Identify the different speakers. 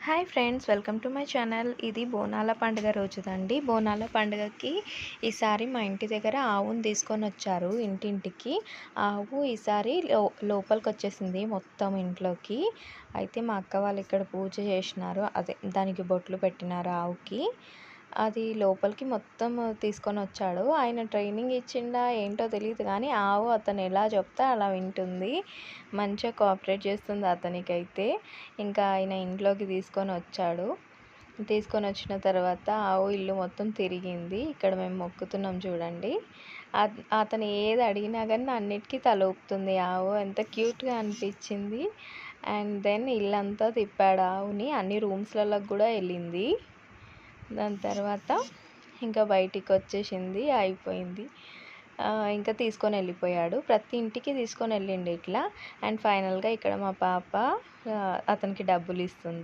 Speaker 1: Hi friends, welcome to my channel. ఇది బోనాల పండుగ రోజుదండి. బోనాల పండుగకి ఈసారి మా ఇంటి దగ్గర ఆవును తీసుకొని వచ్చారు ఇంటింటికి. ఆవు ఈసారి లోపలికి వచ్చేసింది మొత్తం ఇంట్లోకి. అయితే మా అక్క వాళ్ళు ఇక్కడ పూజ చేసినారు, అదే దానికి బొట్లు పెట్టినారు ఆవుకి. అది లోపలికి మొత్తం తీసుకొని వచ్చాడు. ఆయన ట్రైనింగ్ ఇచ్చిండా ఏంటో తెలియదు, కానీ ఆవు అతను ఎలా చెప్తే అలా వింటుంది, మంచిగా కోఆపరేట్ చేస్తుంది అతనికైతే. ఇంకా ఆయన ఇంట్లోకి తీసుకొని వచ్చాడు. తీసుకొని వచ్చిన తర్వాత ఆవు ఇల్లు మొత్తం తిరిగింది. ఇక్కడ మేము మొక్కుతున్నాం చూడండి. అతను ఏది అడిగినా కానీ అన్నిటికీ తల ఊపుతుంది ఆవు. ఎంత క్యూట్గా అనిపించింది. అండ్ దెన్ ఇల్లంతా తిప్పాడు ఆవుని, అన్ని రూమ్స్లలోకి కూడా వెళ్ళింది. దాని తర్వాత ఇంకా బయటికి వచ్చేసింది, అయిపోయింది. ఇంకా తీసుకొని వెళ్ళిపోయాడు, ప్రతి ఇంటికి తీసుకొని వెళ్ళిండు ఇట్లా. అండ్ ఫైనల్గా ఇక్కడ మా పాప అతనికి డబ్బులు ఇస్తుంది.